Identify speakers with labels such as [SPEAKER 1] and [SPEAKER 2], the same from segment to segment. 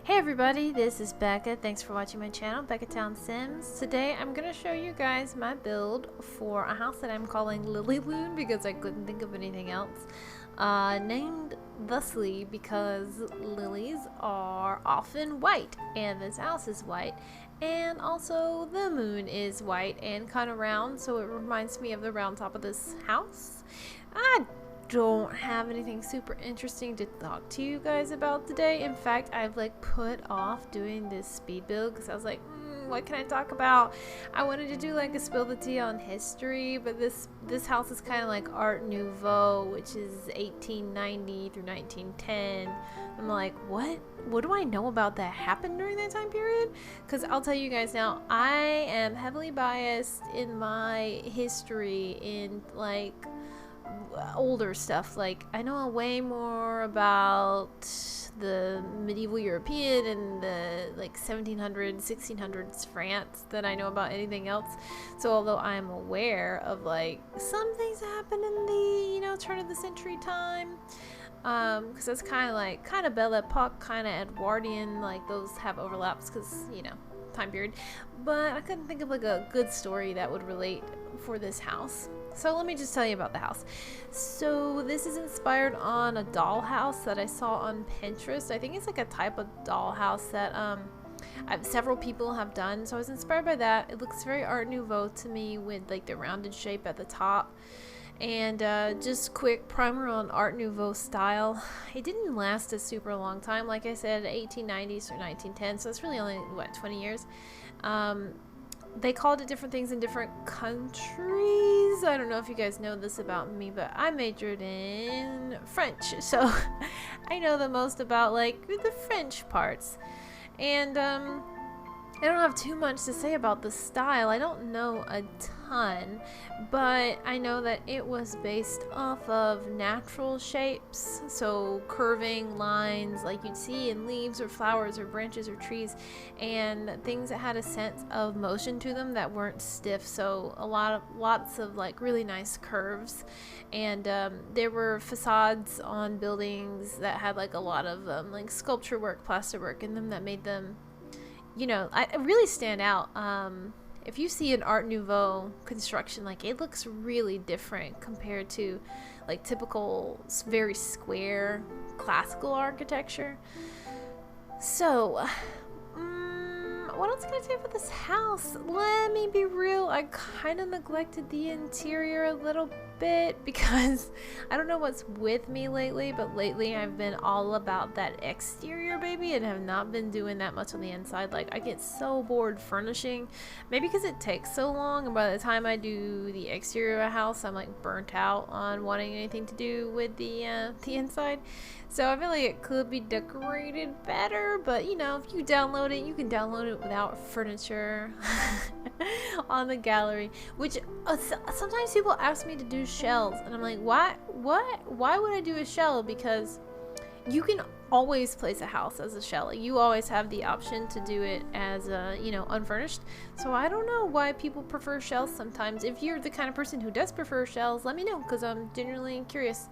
[SPEAKER 1] Hey everybody, this is Becca. Thanks for watching my channel, BeccatownSims. Today I'm going to show you guys my build for a house that I'm calling LillyLune because I couldn't think of anything else. Named thusly because lilies are often white, and this house is white, and also the moon is white and kind of round, so it reminds me of the round top of this house. I don't have anything super interesting to talk to you guys about today. In fact, I've put off doing this speed build because I was like, what can I talk about? I wanted to do a spill the tea on history, but this house is kind of like Art Nouveau, which is 1890 through 1910. I'm like, what do I know about that happened during that time period? Because I'll tell you guys now, I am heavily biased in my history in older stuff. I know way more about the medieval European and the 1700s, 1600s France than I know about anything else. So although I'm aware of some things that happened in the turn of the century time, because that's kind of Belle Epoque, kind of Edwardian, those have overlaps because time period, but I couldn't think of a good story that would relate for this house. So let me just tell you about the house. So this is inspired on a dollhouse that I saw on Pinterest. I think it's a type of dollhouse that several people have done. So I was inspired by that. It looks very Art Nouveau to me with the rounded shape at the top. And just quick primer on Art Nouveau style. It didn't last a super long time. Like I said, 1890s or 1910. So it's really only, 20 years. They called it different things in different countries. I don't know if you guys know this about me, but I majored in French, so I know the most about the French parts. And I don't have too much to say about the style. I don't know a ton, but I know that it was based off of natural shapes, so curving lines like you'd see in leaves or flowers or branches or trees, and things that had a sense of motion to them that weren't stiff. So lots of really nice curves, and there were facades on buildings that had a lot of sculpture work, plaster work in them that made them I really stand out. If you see an Art Nouveau construction, it looks really different compared to typical very square classical architecture. So what else can I say about this house? Let me be real, I kind of neglected the interior a little bit because I don't know what's with me lately, but lately I've been all about that exterior, baby, and have not been doing that much on the inside. I get so bored furnishing, maybe because it takes so long, and by the time I do the exterior of a house, I'm burnt out on wanting anything to do with the inside. So I feel like it could be decorated better, but if you download it, you can download it without furniture on the gallery, which sometimes people ask me to do shells, and I'm like, why would I do a shell? Because you can always place a house as a shell. You always have the option to do it as unfurnished. So I don't know why people prefer shells sometimes. If you're the kind of person who does prefer shells, let me know, because I'm genuinely curious.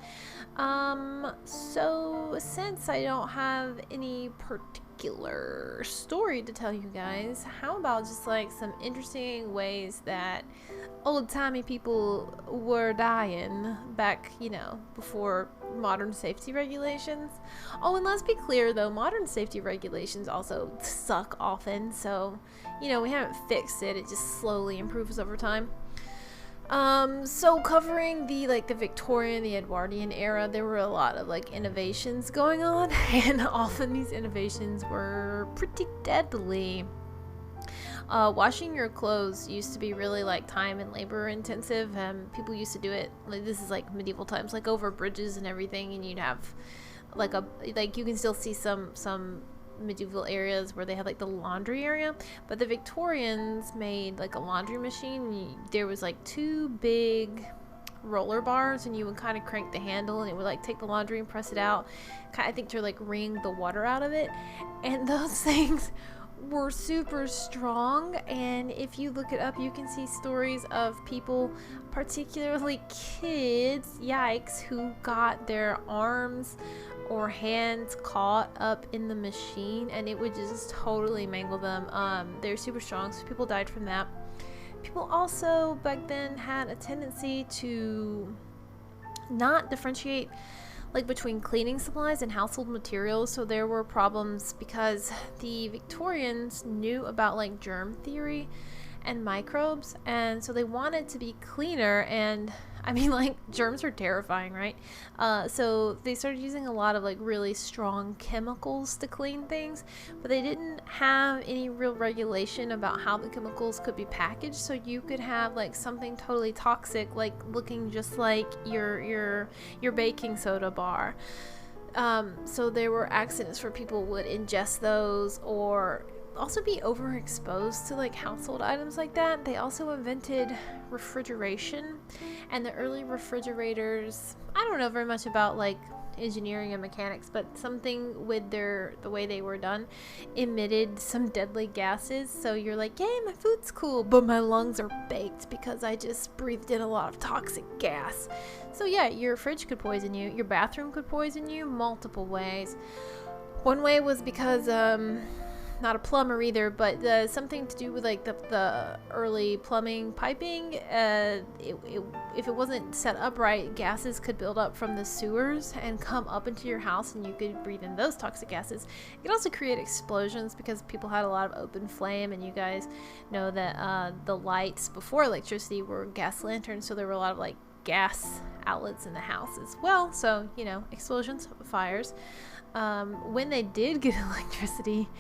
[SPEAKER 1] So since I don't have any particular story to tell you guys, how about just some interesting ways that old-timey people were dying back, before modern safety regulations. Oh, and let's be clear though, modern safety regulations also suck often, so we haven't fixed it. It just slowly improves over time. So covering the Victorian, the Edwardian era, there were a lot of innovations going on, and often these innovations were pretty deadly. Washing your clothes used to be really time and labor intensive. People used to do it, this is medieval times, over bridges and everything, and you'd have you can still see some medieval areas where they had the laundry area, but the Victorians made a laundry machine. There was two big roller bars, and you would kind of crank the handle, and it would take the laundry and press it out, I think to wring the water out of it, and those things were super strong. And if you look it up, you can see stories of people, particularly kids, yikes, who got their arms or hands caught up in the machine, and it would just totally mangle them. They're super strong, so people died from that. People also back then had a tendency to not differentiate like between cleaning supplies and household materials, so there were problems because the Victorians knew about like germ theory and microbes, and so they wanted to be cleaner. And I mean, like, germs are terrifying, right? So they started using a lot of like really strong chemicals to clean things, but they didn't have any real regulation about how the chemicals could be packaged, so you could have like something totally toxic, like looking just like your baking soda bar. So there were accidents where people would ingest those or also be overexposed to like household items like that. They also invented refrigeration, and the early refrigerators, I don't know very much about like engineering and mechanics, but something with the way they were done emitted some deadly gases. So you're like, yay, my food's cool, but my lungs are baked because I just breathed in a lot of toxic gas. So yeah, your fridge could poison you, your bathroom could poison you multiple ways. One way was because not a plumber either, but something to do with like the early plumbing piping. If it wasn't set up right, gases could build up from the sewers and come up into your house, and you could breathe in those toxic gases. It could also create explosions because people had a lot of open flame, and you guys know that the lights before electricity were gas lanterns, so there were a lot of like gas outlets in the house as well. So, you know, explosions, fires. When they did get electricity,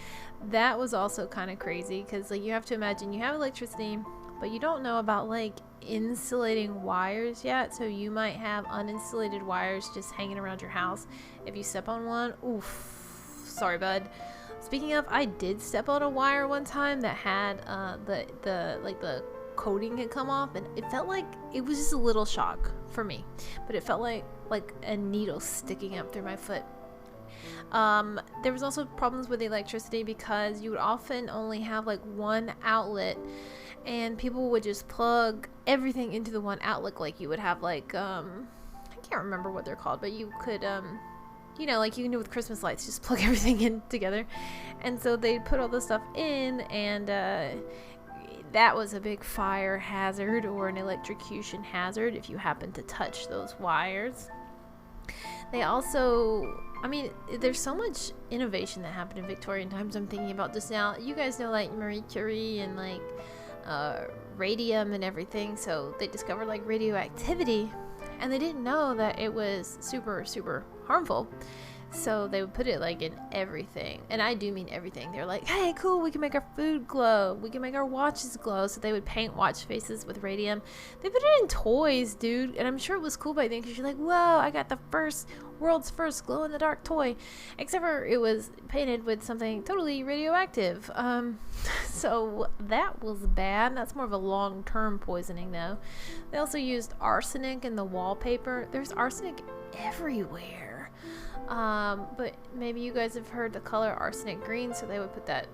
[SPEAKER 1] that was also kind of crazy, because like you have to imagine you have electricity, but you don't know about like insulating wires yet, so you might have uninsulated wires just hanging around your house. If you step on one, oof, sorry bud. Speaking of, I did step on a wire one time that had the coating had come off, and it felt like it was just a little shock for me, but it felt like a needle sticking up through my foot. There was also problems with electricity because you would often only have like one outlet, and people would just plug everything into the one outlet. Like you would have like I can't remember what they're called, but you could you know, like you can do with Christmas lights, just plug everything in together. And so they put all this stuff in, and that was a big fire hazard or an electrocution hazard if you happen to touch those wires. They also, I mean, there's so much innovation that happened in Victorian times. I'm thinking about just now. You guys know like Marie Curie and like radium and everything. So they discovered like radioactivity, and they didn't know that it was super, super harmful. So they would put it like in everything, and I do mean everything. They're like, hey, cool, we can make our food glow, we can make our watches glow. So they would paint watch faces with radium. They put it in toys, dude, and I'm sure it was cool by then, because you're like, whoa, I got the world's first glow in the dark toy, except for it was painted with something totally radioactive. So that was bad. That's more of a long-term poisoning though. They also used arsenic in the wallpaper. There's arsenic everywhere. But maybe you guys have heard the color arsenic green, so they would put that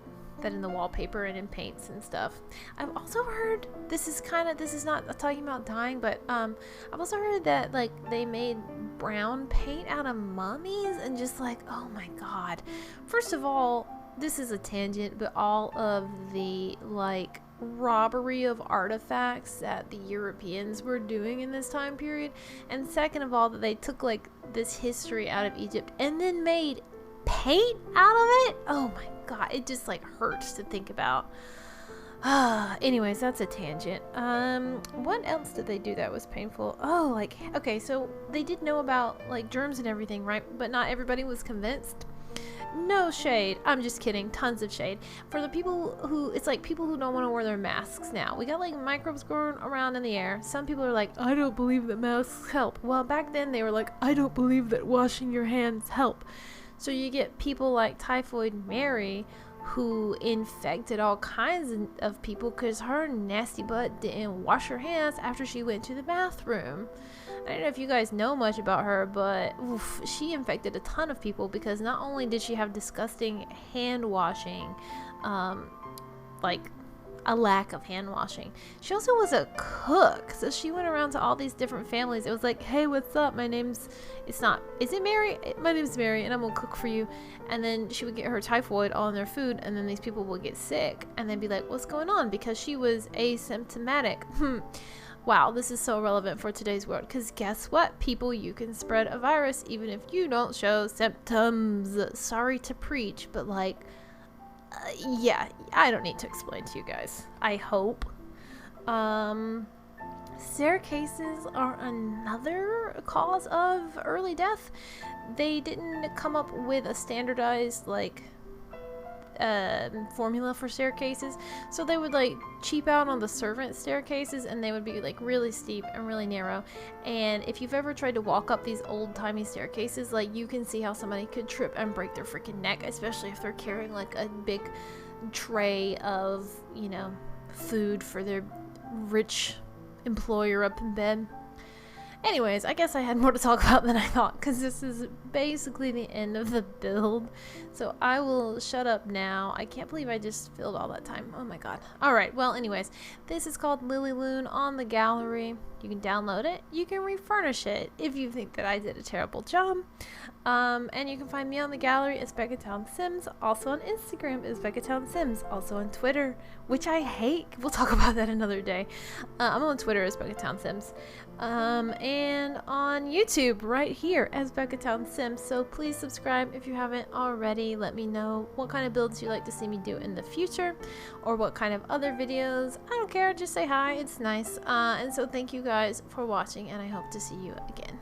[SPEAKER 1] in the wallpaper and in paints and stuff. I've also heard, this is not talking about dyeing, but I've also heard that like they made brown paint out of mummies, and just like, oh my god. First of all, this is a tangent, but all of the like robbery of artifacts that the Europeans were doing in this time period, and second of all, that they took like this history out of Egypt and then made paint out of it. Oh my god, it just like hurts to think about. Anyways, that's a tangent. What else did they do that was painful? Oh, like, okay, so they did know about like germs and everything, right? But not everybody was convinced. No shade. I'm just kidding. Tons of shade. For the people who, it's like people who don't want to wear their masks now. We got like microbes going around in the air. Some people are like, I don't believe that masks help. Well, back then they were like, I don't believe that washing your hands help. So you get people like Typhoid Mary, who infected all kinds of people because her nasty butt didn't wash her hands after she went to the bathroom. I don't know if you guys know much about her, but oof, she infected a ton of people because not only did she have disgusting hand washing, like a lack of hand washing. She also was a cook, so she went around to all these different families. It was like, hey, what's up? My name's, is it Mary? My name's Mary, and I'm gonna cook for you. And then she would get her typhoid all in their food, and then these people would get sick, and they'd be like, what's going on? Because she was asymptomatic. Wow, this is so relevant for today's world, because guess what, people, you can spread a virus even if you don't show symptoms. Sorry to preach, but like, yeah, I don't need to explain to you guys, I hope. Staircases are another cause of early death. They didn't come up with a standardized, like, formula for staircases, so they would like cheap out on the servant staircases, and they would be like really steep and really narrow. And if you've ever tried to walk up these old-timey staircases, like, you can see how somebody could trip and break their freaking neck, especially if they're carrying like a big tray of, you know, food for their rich employer up in bed. Anyways, I guess I had more to talk about than I thought, because this is basically the end of the build. So I will shut up now. I can't believe I just filled all that time. Oh my god. Alright, well, anyways, this is called LillyLune on the gallery. You can download it. You can refurnish it if you think that I did a terrible job. And you can find me on the gallery as BeccatownSims. Also on Instagram as BeccatownSims. Also on Twitter, which I hate. We'll talk about that another day. I'm on Twitter as BeccatownSims. And on YouTube right here as BeccatownSims. So please subscribe if you haven't already. Let me know what kind of builds you'd like to see me do in the future, or what kind of other videos. I don't care, just say hi, it's nice. And so thank you guys for watching, and I hope to see you again.